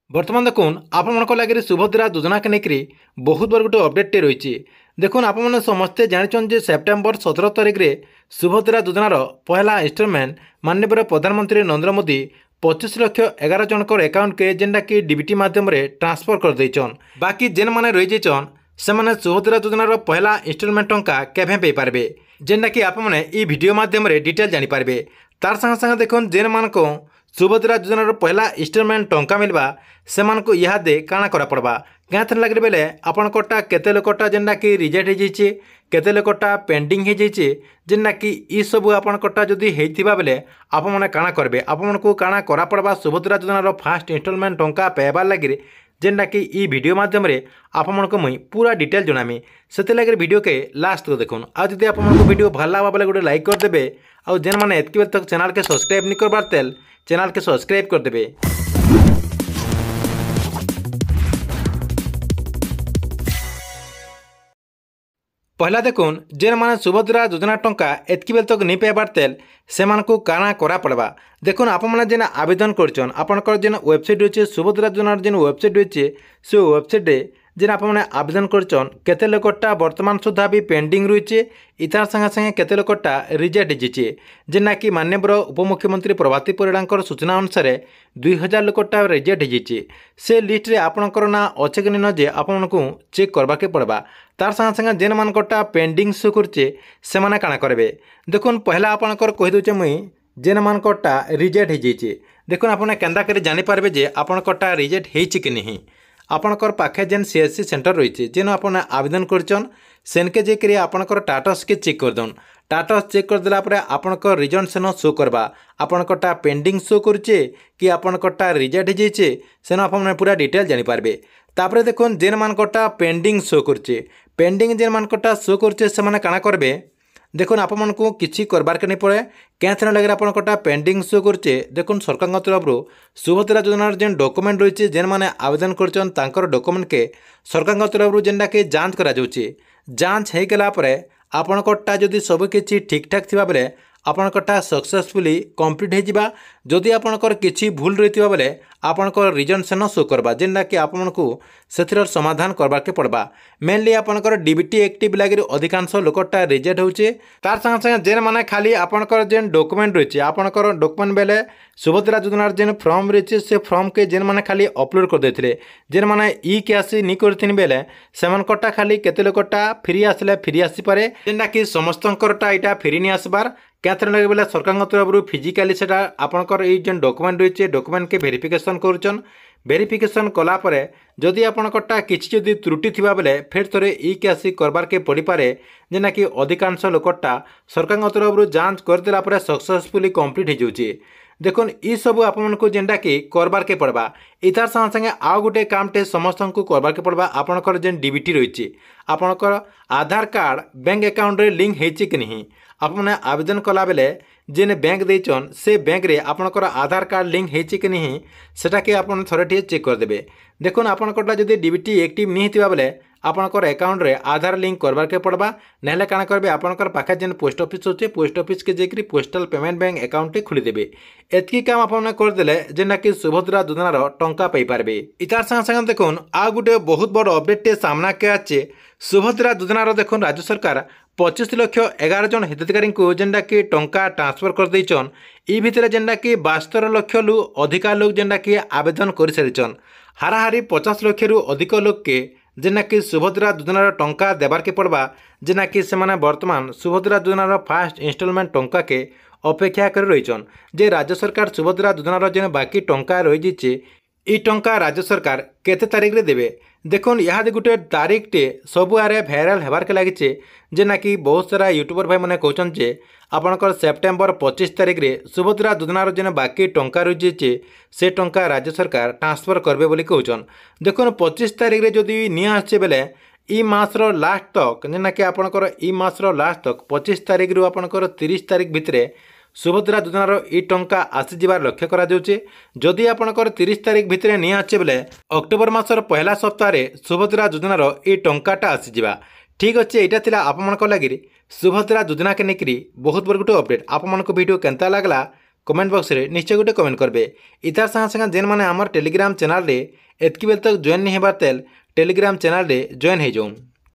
बर्तमान देखुन आपण लगे सुभद्रा योजना के लेकर बहुत बड़ गोटे अपडेट रही देखुन आप समस्ते जानते जे सेप्टेम्बर 17 तारिख में सुभद्रा योजनार पहला इन्स्टलमेंट माननीय प्रधानमंत्री नरेंद्र मोदी 25,11 जनकर अकाउंट के जेनटा कि डीबीटी माध्यम ट्रांसफर कर देछन। बाकी जेन माने रही जाइछन से माने सुभद्रा योजनार पहला इन्स्टलमेंट टंका केभे पे पारबे जेनटा कि आप ई वीडियो माध्यम डिटेल जानि पारबे। तार संगे संगे देखुन जेन मानको सुभद्रा योजनार पहला इन्स्टलमेंट टंका मिलवा से इहादे काଣା करा पड़वा क्या लगे बेले आपंटा केते लोकटा जेनटा कि रिजेक्ट हो जाइए केते लोकटा पेंडिंग हो जाइए जेनटा कि ई सब आपंटा जदि होता बेले आप मैंने काଣା करेंगे आपको काଣା करा पड़वा सुभद्रा योजनार फास्ट इन्स्टलमेंट टंका पाइबार लगे जेनटा कि ई वीडियो माध्यम आपको मुई पूरा डिटेल जनामी से लगे वीडियो के लास्ट तो देखुन आज जब आपको वीडियो भल लगा बेले गोटे लाइक करदे और जेन मैंने एतक बेल तक चैनल के सब्सक्राइब नहीं करबार तेल चैनल के सब्सक्राइब करदे। पहला देखुन जेन माने सुभद्रा योजना टंका एतक बेल तक नहीं पाइबार तेल से काଣା करा पड़वा देखुन आप जेन आवेदन करछन आपनकर जेन वेबसाइट रही सुभद्रा योजनार जेन वेबसाइट रही से वेबसाइट जेन आप आवेदन करछन केते लोकटा वर्तमान सुधा भी पेंडिंग रही इतार संगे संगे केते लोकटा रिजेक्ट होइछे जेना कि माननीय उपमुख्यमंत्री प्रभाती परिडांकर सूचना अनुसार 2000 लोकटा रिजेक्ट होइछे से लिस्ट रे आपनकर ना अच्छे कि न जे आपनको चेक करबा के पड़वा। तार संगे संगे जेन मानकटा पेंडिंग शो करछे से माने काଣା करबे देखुन पहला आपनकर कहि दोचे मुई जेन मानकटा रिजेक्ट होइछे देखुन आपने केंदा करे जानि पारबे जे आपनकटा रिजेक्ट होइछे कि नहीं आपणकर पाखे जेन सीएससी सेंटर रही जेन आप आवेदन करछन सेनके जेकि आपणकर टाटस के चेक करदन टाटस चेक करदेला परे आपणकर रिजन सेन शो करवा आपणकटा पेंडिंग शो करछे कि आपणकटा रिजेक्ट हो जाइए सेन आप पूरा डिटेल जानि पारबे। तापरे देखुन जेन मानकटा पेंडिंग शो करछे पेंडिंग जेन मानकटा शो करछे से माने काଣା करबे देखुन आपको किसी करबार के नहीं पड़े क्या लगे आपंटा पेंडिंग शो करछे देखुन सरकार तरफ सुभद्रा योजनार जेन डॉक्यूमेंट रही जेन माने आवेदन कर डॉक्यूमेंट के सरकार तरफ जेनटा कि जांच करा जांच हो गला आपंटा जदि सब किसी ठीक ठाक थी बेले आपंटा सक्सेसफुली कंप्लीट होगा जदि आपंकर किसी भूल रही बेले आपंकर रिजन सेन शो करवा जेनटा कि आपको से समाधान करवा के पड़वा मेनली आपंकर डीबीटी एक्टिव लगे अधिकांश लोकटा रिजेक्ट होचे। तार संगे संगे जेन माने खाली आपंकर जेन डॉक्यूमेंट रही आपंकर डॉक्यूमेंट बेले सुभद्रा योजनार जेन फॉर्म रही से फॉर्म के जेन माने खाली अपलोड कर देथिले जेन माने ई केसी नहीं करथिन बेले सेमानकटा खाली केते लोकटा फ्री आसले फ्री आसी पारे जेनटा कि समस्तंकरटा एटा फ्री नहीं आसबार क्या लगे बोले सरकार तरफ फिजिकाली से आपंकर जेन डॉक्यूमेंट रही डॉक्यूमेंट के वेरिफिकेशन करुचन वेरिफिकेशन कलापर जदि आपंटा किसी जदि त्रुटि थी बेले फिर थे ई केसी करबार के पड़ पारे जेना कि अधिकांश लोकटा सरकार तरफ जांच करदेला सक्सेसफुली कंप्लीट हो जाउछे। देखुन ई सब आपको जेनटा कि करबार के पड़वा इतार संगे संगे आउ गोटे कामटे समस्त को करबार के पड़वा आपंकर जेन डीबीटी रही आपंकर आधार कार्ड बैंक अकाउंट रे लिंक होइछे कि नहीं आपने आवेदन कला बेले जेन बैंक देचन से बैंक रे आपनकर आधार कार्ड लिंक होइछे कि नहीं सेटा के आपन थोड़े चेक करदेबे। देखुन आपनकटा जदि डीबीटी एक्टिव नहीं थिबा बेले आपनकर अकाउंट रे आधार लिंक करबार के पड़वा नहले काଣା करबे आपनकर पाखे जेन पोस्ट ऑफिस होचे पोस्ट ऑफिस के जेकरी पोस्टल पेमेंट बैंक अकाउंट खोली देबे एतकी काम आपने करदेले जेना कि सुभद्रा योजनार टंका पाई पारबे। इतार संगे संगे देखुन आ गुटे बहुत बड़ अपडेट सामना के आछे सुभद्रा योजनार देखुन राज्य सरकार 25,11 जन हिताधिकारी को जेनटा कि टंका ट्रांसफर कर देछन ई भितर जेनटा कि 72 लाख लु अधिका लोग जेनटा कि आवेदन कर सारिछन हाराहारी 50 लाख रु अधिक लोग के जेना कि सुभद्रा योजनार टंका देबार के पड़वा जेना कि सेमाने वर्तमान सुभद्रा योजनार फास्ट इन्स्टलमेंट टंका के अपेक्षा कर रहीछन जे राज्य सरकार सुभद्रा योजनार जेन बाकी टंका रही जाइए ई टंका राज्य सरकार केते तारीख रे देबे देखुन यहाँ गोटे तारीख टे सबुआरे भाइराल होबार के लगी जेना कि बहुत सारा यूट्यूबर भाई मैंने कहते जे आपंकर सेप्टेम्बर 25 तारीख रे सुभद्रा योजनार जेन बाकी टंका रही से टंका राज्य सरकार ट्रांसफर करबे बोली कहउछन। देखुन 25 तारीख रे जदि नहीं आसे बेले ई मासर लास्ट तक जेना कि आपंकर ई मासर लास्ट तक 25 तारीख रु आपंकर 30 तारीख भितरे सुभद्रा योजनार ई टंका आसीजार लक्ष्य करा जाउछे जदि आपंकर 30 तारीख भितर नहीं आसे बेले अक्टोबर मासर पहला सप्ताह सुभद्रा योजनार ई टंकाटा आसीजा। ठीक अच्छे यहाँ थिला आपमनक लगी सुभद्रा योजना के लेकर बहुत बड़ गोटे अपडेट आपमनक वीडियो केनता लागला कमेंट बॉक्स रे निश्चय गोटे कमेंट करबे। इतार संगे संगे जेन माने आमर टेलीग्राम चैनल रे एतकी बेल तक जॉइन नहीं हेबार तेल टेलीग्राम चैनल रे जॉइन हो जाऊन।